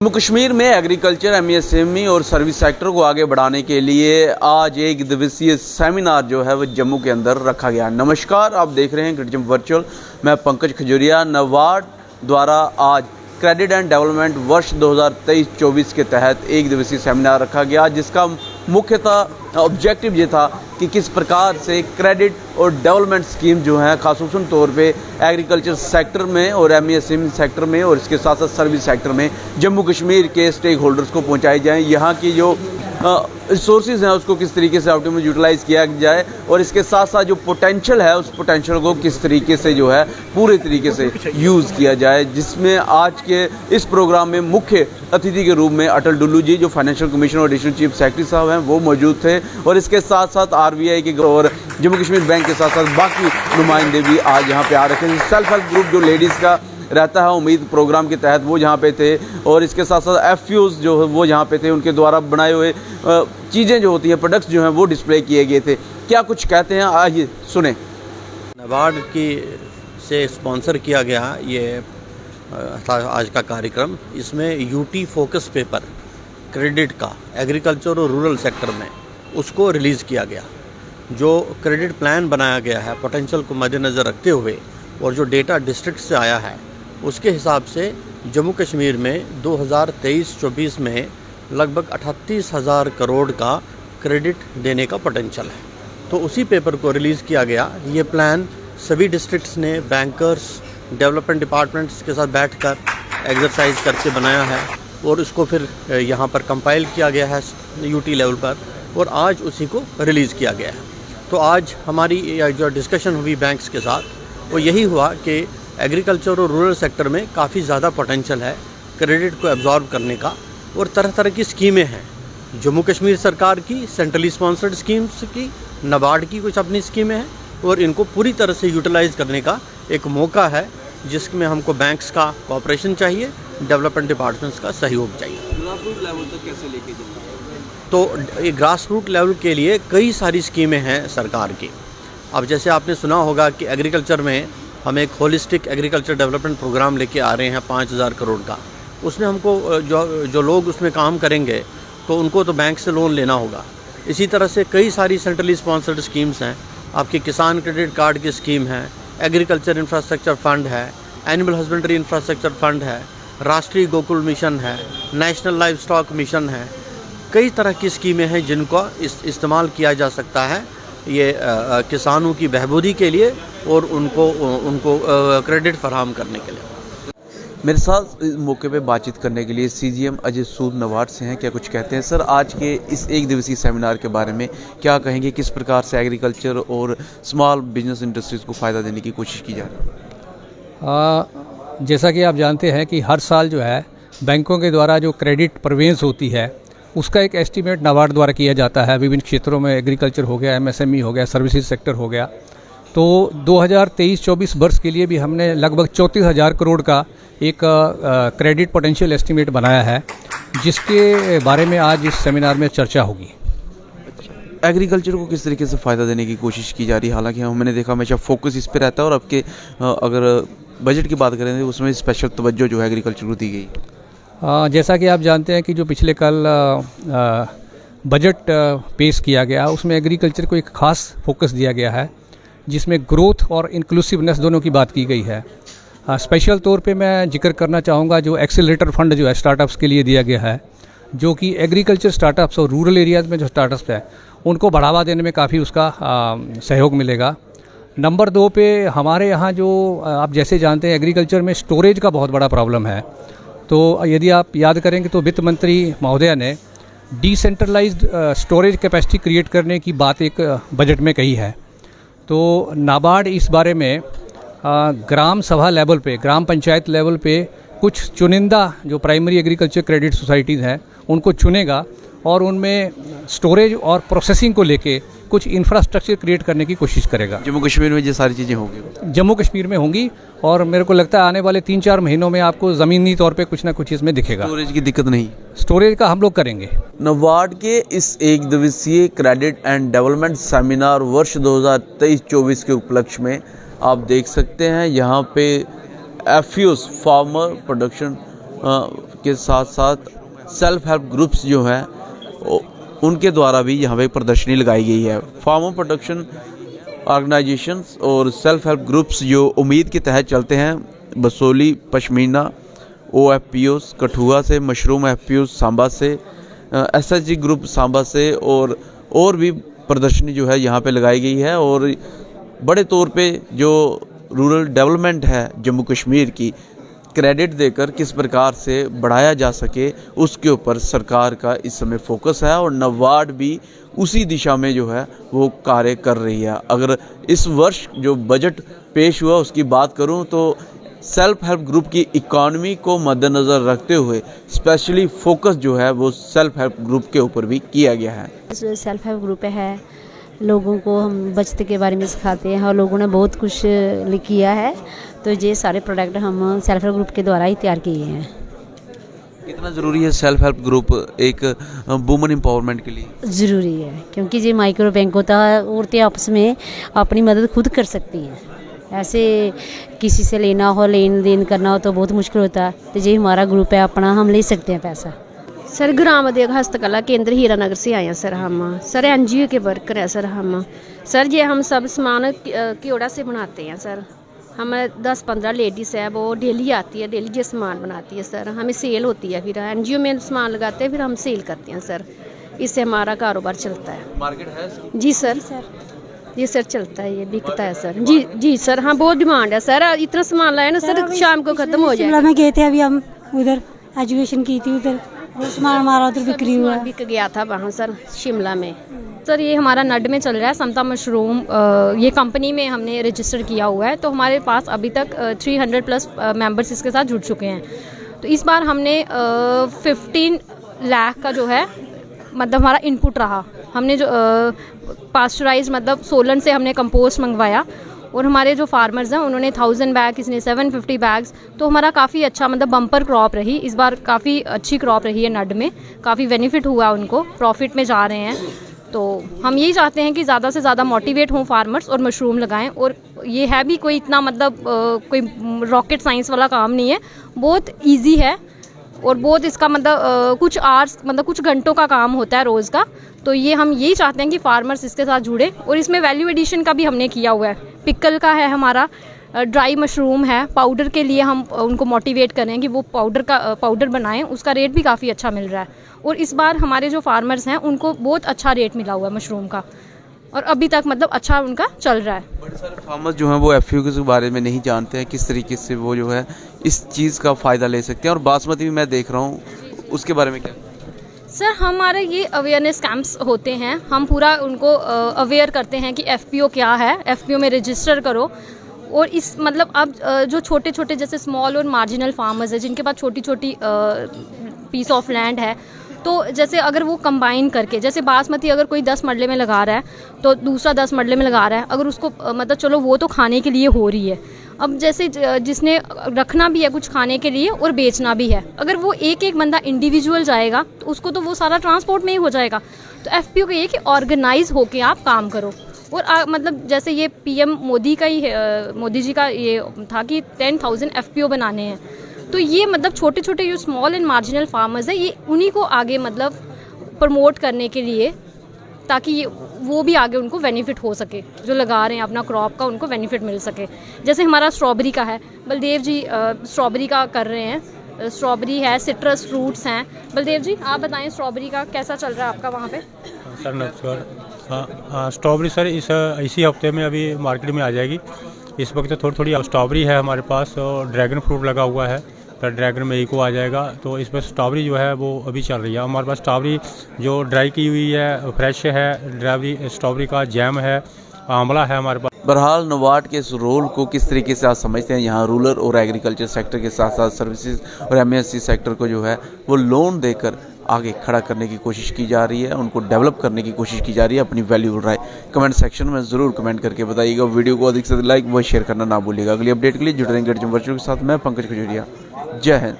जम्मू कश्मीर में agriculture, MSME और service sector को आगे बढ़ाने के लिए आज एक दिवसीय सेमिनार जो है वो जम्मू के अंदर रखा गया। नमस्कार, आप देख रहे हैं ग्रिड वर्चुअल। मैं पंकज खजूरिया। नाबार्ड द्वारा आज क्रेडिट एंड डेवलपमेंट वर्ष 2023-24 के तहत एक दिवसीय सेमिनार रखा गया, जिसका मुख्यतः ऑब्जेक्टिव ये था कि किस प्रकार से क्रेडिट और डेवलपमेंट स्कीम जो हैं खासूसन तौर पे एग्रीकल्चर सेक्टर में और एमएसएमई सेक्टर में और इसके साथ साथ सर्विस सेक्टर में जम्मू कश्मीर के स्टेक होल्डर्स को पहुंचाई जाएं। यहाँ की जो रिसोर्सेज हैं उसको किस तरीके से ऑप्टिमम यूटिलाइज़ किया जाए और इसके साथ साथ जो पोटेंशियल है उस पोटेंशियल को किस तरीके से जो है पूरे तरीके से यूज़ किया जाए, जिसमें आज के इस प्रोग्राम में मुख्य अतिथि के रूप में अटल डुल्लू जी जो फाइनेंशियल कमिश्नर और एडिशनल चीफ सेक्रेटरी साहब हैं वो मौजूद थे, और इसके साथ साथ आरबीआई के और जम्मू कश्मीर बैंक के साथ साथ बाकी नुमाइंदे भी आज यहाँ पे आ रखे हैं। सेल्फ हेल्प ग्रुप जो लेडीज़ का रहता है उम्मीद प्रोग्राम के तहत वो यहाँ पे थे, और इसके साथ साथ एफयूज जो है वो यहाँ पे थे, उनके द्वारा बनाए हुए चीज़ें जो होती हैं, प्रोडक्ट्स जो हैं वो डिस्प्ले किए गए थे। क्या कुछ कहते हैं, आइए सुने। नाबार्ड की से स्पॉन्सर किया गया ये आज का कार्यक्रम। इसमें यूटी फोकस पेपर क्रेडिट का एग्रीकल्चर और रूरल सेक्टर में उसको रिलीज़ किया गया। जो क्रेडिट प्लान बनाया गया है पोटेंशियल को मद्देनज़र रखते हुए और जो डेटा डिस्ट्रिक्ट से आया है उसके हिसाब से जम्मू कश्मीर में 2023-24 में लगभग 38,000 करोड़ का क्रेडिट देने का पोटेंशियल है। तो उसी पेपर को रिलीज़ किया गया। ये प्लान सभी डिस्ट्रिक्ट्स ने बैंकर्स, डेवलपमेंट डिपार्टमेंट्स के साथ बैठकर एक्सरसाइज करके बनाया है और उसको फिर यहाँ पर कंपाइल किया गया है यूटी लेवल पर, और आज उसी को रिलीज़ किया गया है। तो आज हमारी जो डिस्कशन हुई बैंक्स के साथ वो यही हुआ कि एग्रीकल्चर और रूरल सेक्टर में काफ़ी ज़्यादा पोटेंशियल है क्रेडिट को एब्जॉर्ब करने का, और तरह तरह की स्कीमें हैं जम्मू कश्मीर सरकार की, सेंट्रली स्पॉन्सर्ड स्कीम्स की, नाबार्ड की कुछ अपनी स्कीमें हैं, और इनको पूरी तरह से यूटिलाइज़ करने का एक मौका है जिसमें हमको बैंक्स का कोऑपरेशन चाहिए, डेवलपमेंट डिपार्टमेंट्स का सहयोग चाहिए। ग्रास रूट लेवल तक कैसे लेके जाएंगे? तो ये ग्रास रूट लेवल के लिए कई सारी स्कीमें हैं सरकार की। अब जैसे आपने सुना होगा कि एग्रीकल्चर में हम एक होलिस्टिक एग्रीकल्चर डेवलपमेंट प्रोग्राम लेके आ रहे हैं 5,000 करोड़ का। उसमें हमको जो लोग उसमें काम करेंगे तो उनको तो बैंक से लोन लेना होगा। इसी तरह से कई सारी सेंट्रली स्पॉन्सर्ड स्कीम्स हैं। आपकी किसान क्रेडिट कार्ड की स्कीम है, एग्रीकल्चर इंफ्रास्ट्रक्चर फंड है, एनिमल हस्बेंड्री इंफ्रास्ट्रक्चर फंड है, राष्ट्रीय गोकुल मिशन है, नेशनल लाइव स्टॉक मिशन है। कई तरह की स्कीमें हैं जिनका इस्तेमाल किया जा सकता है ये किसानों की बहबूदी के लिए और उनको क्रेडिट फराहम करने के लिए। मेरे साथ इस मौके पे बातचीत करने के लिए सीजीएम अजय सूद नाबार्ड से हैं। क्या कुछ कहते हैं सर, आज के इस एक दिवसीय सेमिनार के बारे में क्या कहेंगे? किस प्रकार से एग्रीकल्चर और स्मॉल बिजनेस इंडस्ट्रीज़ को फ़ायदा देने की कोशिश की जा रही है? जैसा कि आप जानते हैं कि हर साल जो है बैंकों के द्वारा जो क्रेडिट परवेंस होती है उसका एक एस्टीमेट नाबार्ड द्वारा किया जाता है। विभिन्न क्षेत्रों में एग्रीकल्चर हो गया, एमएसएमई हो गया, सर्विसेज सेक्टर हो गया। तो 2023-24 वर्ष के लिए भी हमने लगभग 34,000 करोड़ का एक क्रेडिट पोटेंशियल एस्टीमेट बनाया है, जिसके बारे में आज इस सेमिनार में चर्चा होगी। एग्रीकल्चर को किस तरीके से फ़ायदा देने की कोशिश की जा रही है? हालांकि मैंने देखा हमेशा फोकस इस पे रहता है, और आपके अगर बजट की बात करें तो उसमें स्पेशल तवज्जो जो है एग्रीकल्चर को दी गई। जैसा कि आप जानते हैं कि जो पिछले कल बजट पेश किया गया उसमें एग्रीकल्चर को एक ख़ास फोकस दिया गया है, जिसमें ग्रोथ और इंक्लूसिवनेस दोनों की बात की गई है। स्पेशल तौर पे मैं जिक्र करना चाहूँगा जो एक्सेलरेटर फंड जो है स्टार्टअप्स के लिए दिया गया है, जो कि एग्रीकल्चर स्टार्टअप्स और रूरल एरियाज़ में जो स्टार्टअप्स है उनको बढ़ावा देने में काफ़ी उसका सहयोग मिलेगा। नंबर 2 पे हमारे यहाँ जो आप जैसे जानते हैं एग्रीकल्चर में स्टोरेज का बहुत बड़ा प्रॉब्लम है। तो यदि आप याद करेंगे तो वित्त मंत्री महोदया ने डिसेंट्रलाइज्ड स्टोरेज कैपेसिटी क्रिएट करने की बात एक बजट में कही है। तो नाबार्ड इस बारे में ग्राम सभा लेवल पे, ग्राम पंचायत लेवल पे कुछ चुनिंदा जो प्राइमरी एग्रीकल्चर क्रेडिट सोसाइटीज़ हैं उनको चुनेगा और उनमें स्टोरेज और प्रोसेसिंग को लेके कुछ इंफ्रास्ट्रक्चर क्रिएट करने की कोशिश करेगा। जम्मू कश्मीर में ये सारी चीज़ें होंगी, जम्मू कश्मीर में होंगी, और मेरे को लगता है आने वाले 3-4 महीनों में आपको ज़मीनी तौर पे कुछ ना कुछ इसमें दिखेगा। स्टोरेज की दिक्कत नहीं, स्टोरेज का हम लोग करेंगे। नाबार्ड के इस एक दिवसीय क्रेडिट एंड डेवलपमेंट सेमिनार वर्ष 2023-24 के उपलक्ष्य में आप देख सकते हैं यहाँ पे एफयूज फार्मर प्रोडक्शन के साथ साथ सेल्फ हेल्प ग्रुप्स जो हैं उनके द्वारा भी यहाँ पे प्रदर्शनी लगाई गई है। फार्मर प्रोडक्शन ऑर्गेनाइजेशंस और सेल्फ हेल्प ग्रुप्स जो उम्मीद के तहत चलते हैं, बसोली पश्मीना OFPOs कठुआ से, मशरूम FPOs सांबा से, SHG ग्रुप सांबा से और भी प्रदर्शनी जो है यहाँ पे लगाई गई है। और बड़े तौर पे जो रूरल डेवलपमेंट है जम्मू कश्मीर की, क्रेडिट देकर किस प्रकार से बढ़ाया जा सके उसके ऊपर सरकार का इस समय फोकस है और नबार्ड भी उसी दिशा में जो है वो कार्य कर रही है। अगर इस वर्ष जो बजट पेश हुआ उसकी बात करूं तो सेल्फ हेल्प ग्रुप की इकॉनमी को मद्देनज़र रखते हुए स्पेशली फोकस जो है वो सेल्फ हेल्प ग्रुप के ऊपर भी किया गया है। सेल्फ हेल्प ग्रुप है, लोगों को हम बचत के बारे में सिखाते हैं और लोगों ने बहुत कुछ किया है। तो ये सारे प्रोडक्ट हम सेल्फ हेल्प ग्रुप के द्वारा ही तैयार किए हैं। कितना ज़रूरी है सेल्फ हेल्प ग्रुप एक वुमन एम्पावरमेंट के लिए? ज़रूरी है, क्योंकि ये माइक्रो बैंक होता है, औरतें आपस में अपनी मदद खुद कर सकती हैं। ऐसे किसी से लेना हो, लेन देन करना हो तो बहुत मुश्किल होता है। तो ये हमारा ग्रुप है अपना, हम ले सकते हैं पैसा। सर ग्राम उद्योग हस्तकला केंद्र हीरानगर से आए हैं सर हम। सर NGO के वर्कर हैं सर हम। सर ये हम सब सामान क्योड़ा से बनाते हैं सर। हम 10-15 लेडीज़ है, वो डेली आती है, डेली ये सामान बनाती है सर। हमें सेल होती है, फिर NGO में सामान लगाते हैं, फिर हम सेल करते हैं सर। इससे हमारा कारोबार चलता है। मार्केट है जी सर, ये सर चलता है, ये बिकता है सर। जी सर, हाँ बहुत डिमांड है सर। इतना सामान लाया ना सर, शाम को ख़त्म हो जाए। शिमला में गए थे अभी हम, उधर एजुकेशन की थी, उधर वो सामान हमारा उधर बिक्री हुआ, बिक गया था वहाँ सर शिमला में। सर ये हमारा नड में चल रहा है, समता मशरूम। ये कंपनी में हमने रजिस्टर किया हुआ है, तो हमारे पास अभी तक 300+ मेंबर्स इसके साथ जुड़ चुके हैं। तो इस बार हमने 15 लाख का जो है मतलब हमारा इनपुट रहा। हमने जो पास्चराइज मतलब सोलन से हमने कंपोस्ट मंगवाया और हमारे जो फार्मर्स हैं उन्होंने 1000 बैग, किसी ने 750 बैग्स। तो हमारा काफ़ी अच्छा मतलब बम्पर क्रॉप रही इस बार, काफ़ी अच्छी क्रॉप रही है नड में, काफ़ी बेनिफिट हुआ, उनको प्रॉफिट में जा रहे हैं। तो हम यही चाहते हैं कि ज़्यादा से ज़्यादा मोटिवेट हों फार्मर्स और मशरूम लगाएं। और ये है भी कोई इतना मतलब कोई रॉकेट साइंस वाला काम नहीं है, बहुत ईजी है और बहुत इसका मतलब कुछ आवर्स मतलब कुछ घंटों का काम होता है रोज़ का। तो ये हम यही चाहते हैं कि फार्मर्स इसके साथ जुड़े। और इसमें वैल्यू एडिशन का भी हमने किया हुआ है, पिकल का है हमारा, ड्राई मशरूम है, पाउडर के लिए हम उनको मोटिवेट करें कि वो पाउडर बनाएं, उसका रेट भी काफ़ी अच्छा मिल रहा है। और इस बार हमारे जो फार्मर्स हैं उनको बहुत अच्छा रेट मिला हुआ है मशरूम का, और अभी तक मतलब अच्छा उनका चल रहा है। बड़े सारे फार्मर्स जो हैं वो FPO के बारे में नहीं जानते हैं, किस तरीके से वो जो है इस चीज़ का फ़ायदा ले सकते हैं। और बासमती भी मैं देख रहा हूँ, उसके बारे में क्या? सर हमारे ये अवेयरनेस कैंप्स होते हैं, हम पूरा उनको अवेयर करते हैं कि FPO क्या है, FPO में रजिस्टर करो। और इस मतलब अब जो छोटे छोटे जैसे स्मॉल और मार्जिनल फार्मर्स है, जिनके पास छोटी छोटी पीस ऑफ लैंड है, तो जैसे अगर वो कंबाइन करके, जैसे बासमती अगर कोई 10 मरले में लगा रहा है तो दूसरा 10 मरले में लगा रहा है, अगर उसको मतलब चलो वो तो खाने के लिए हो रही है, अब जैसे जिसने रखना भी है कुछ खाने के लिए और बेचना भी है, अगर वो एक एक बंदा इंडिविजुअल जाएगा तो उसको तो वो सारा ट्रांसपोर्ट में ही हो जाएगा। तो FPO का ये कि ऑर्गेनाइज होके आप काम करो। और मतलब जैसे ये PM मोदी का ही मोदी जी का ये था कि 10,000 FPO बनाने हैं, तो ये मतलब छोटे छोटे जो स्मॉल एंड मार्जिनल फार्मर्स है, ये उन्हीं को आगे मतलब प्रमोट करने के लिए, ताकि वो भी आगे उनको बेनिफिट हो सके, जो लगा रहे हैं अपना क्रॉप का उनको बेनिफिट मिल सके। जैसे हमारा स्ट्रॉबेरी का है, बलदेव जी स्ट्रॉबेरी का कर रहे हैं, स्ट्रॉबेरी है, सिट्रस फ्रूट्स हैं। बलदेव जी आप बताएं स्ट्रॉबेरी का कैसा चल रहा है आपका वहाँ पे? सर नमस्कार। हाँ स्ट्रॉबेरी सर इसी हफ्ते में अभी मार्केट में आ जाएगी। इस वक्त तो थोड़ी स्ट्रॉबेरी है हमारे पास, और ड्रैगन फ्रूट लगा हुआ है, तो ड्रैगन में को आ जाएगा। तो इसमें स्ट्रॉबेरी जो है वो अभी चल रही है हमारे पास। स्ट्रॉबेरी जो ड्राई की हुई है, फ्रेश है, ड्राई स्ट्रॉबेरी का जैम है, आंवला है हमारे पास। बहरहाल नबार्ड के इस रोल को किस तरीके से आप समझते हैं? यहाँ रूरल और एग्रीकल्चर सेक्टर के साथ साथ सर्विसेज और MSC सेक्टर को जो है वो लोन देकर आगे खड़ा करने की कोशिश की जा रही है, उनको डेवलप करने की कोशिश की जा रही है। अपनी वैल्यूबल राय कमेंट सेक्शन में ज़रूर कमेंट करके बताइएगा। वीडियो को अधिक से अधिक लाइक व शेयर करना ना भूलिएगा। अगली अपडेट के लिए जुड़े रहेंगे वर्चुअल के साथ। मैं पंकज खजूरिया, जय हिंद।